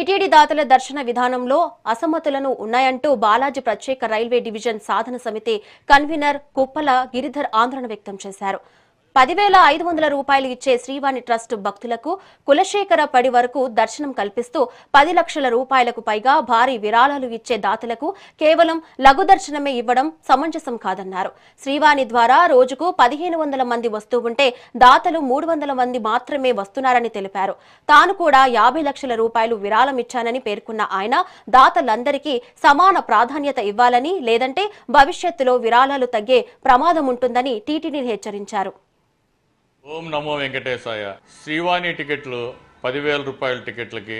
TTD దాతల దర్శన విధానంలో అసమ్మతులను ఉన్నాయంటూ బాలాజీ ప్రత్యేక రైల్వే డివిజన్ సాధన సమితి కన్వీనర్ కుప్పల గిరిధర్ ఆందోళన వ్యక్తం చేశారు. 10,500 రూపాయలు ఇచ్చే శ్రీవాణి ట్రస్ట్ భక్తులకు కులశేఖర పడి వరకు దర్శనం కల్పిస్తూ 10 లక్షల రూపాయలకు పైగా భారీ విరాళాలు ఇచ్చే దాతలకు కేవలం లఘు దర్శనమే ఇవ్వడం సమంజసం కాదన్నారు. శ్రీవాణి ద్వారా రోజుకు 1,500 మంది వస్తూ ఉంటే దాతలు 300 మంది మాత్రమే వస్తున్నారని తెలిపారు. తాను కూడా 50 లక్షల రూపాయలు విరాళం ఇచ్చానని పేర్కొన్న ఆయన దాతలందరికీ సమాన ప్రాధాన్యత ఇవ్వాలని, లేదంటే భవిష్యత్తులో విరాళాలు తగ్గే ప్రమాదం ఉంటుందని టీటీడీని హెచ్చరించారు. ఓం నమో వెంకటేశాయ. శ్రీవాణి టికెట్లు 10,000 రూపాయల టికెట్లకి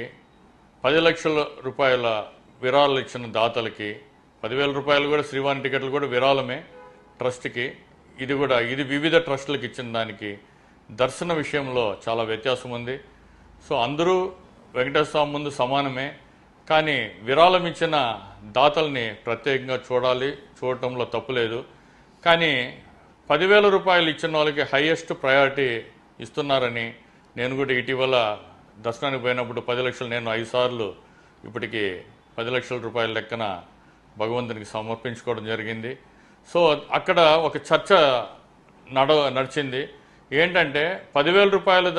10 లక్షల రూపాయల విరాళాలు ఇచ్చిన దాతలకి 10,000 రూపాయలు కూడా శ్రీవాణి టికెట్లు కూడా విరాళమే ట్రస్ట్కి. ఇది వివిధ ట్రస్టులకు ఇచ్చిన దానికి దర్శన విషయంలో చాలా వ్యత్యాసం ఉంది. సో అందరూ వెంకటేశ్వర స్వామి ముందు సమానమే, కానీ విరాళం ఇచ్చిన దాతల్ని ప్రత్యేకంగా చూడటంలో తప్పులేదు. కానీ 10,000 రూపాయలు ఇచ్చిన వాళ్ళకి హైయెస్ట్ ప్రయారిటీ ఇస్తున్నారని నేను కూడా ఇటీవల దర్శనానికి పోయినప్పుడు 10 లక్షలు నేను 5 సార్లు ఇప్పటికి 10 లక్షల రూపాయల లెక్కన భగవంతునికి సమర్పించుకోవడం జరిగింది. సో అక్కడ ఒక చర్చ నడిచింది. ఏంటంటే 10,000 రూపాయలు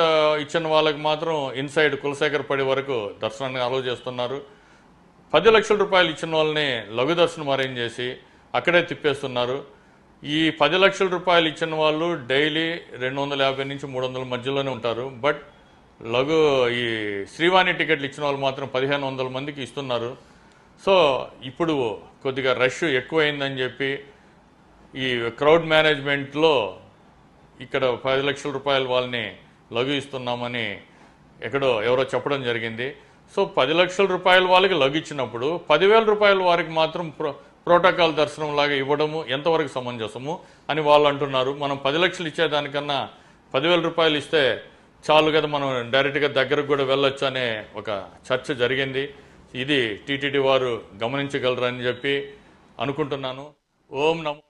ఇచ్చిన వాళ్ళకి మాత్రం ఇన్సైడ్ కులశేఖర పడి వరకు దర్శనాన్ని అలౌ చేస్తున్నారు. 10 లక్షల రూపాయలు ఇచ్చిన వాళ్ళని లఘు దర్శనం అరేంజ్ చేసి అక్కడే తిప్పేస్తున్నారు. ఈ 10 లక్షల రూపాయలు ఇచ్చిన వాళ్ళు డైలీ 250 నుంచి 300 మధ్యలోనే ఉంటారు. బట్ ఈ శ్రీవాణి టికెట్లు ఇచ్చిన వాళ్ళు మాత్రం 1,500 మందికి ఇస్తున్నారు. సో ఇప్పుడు కొద్దిగా రష్ ఎక్కువైందని చెప్పి ఈ క్రౌడ్ మేనేజ్మెంట్లో ఇక్కడ 10 లక్షల రూపాయల వాళ్ళని లఘు ఇస్తున్నామని ఎవరో చెప్పడం జరిగింది. సో 10 లక్షల రూపాయల వాళ్ళకి లఘు ఇచ్చినప్పుడు 10,000 రూపాయల వారికి మాత్రం ప్రోటోకాల్ దర్శనం లాగా ఇవ్వడము ఎంతవరకు సమంజసము అని వాళ్ళు అంటున్నారు. మనం 10 లక్షలు ఇచ్చేదానికన్నా 10,000 రూపాయలు ఇస్తే చాలు కదా, మనం డైరెక్ట్గా దగ్గరకు కూడా వెళ్ళొచ్చు అనే ఒక చర్చ జరిగింది. ఇది టీటీడీ వారు గమనించగలరని చెప్పి అనుకుంటున్నాను. ఓం నమో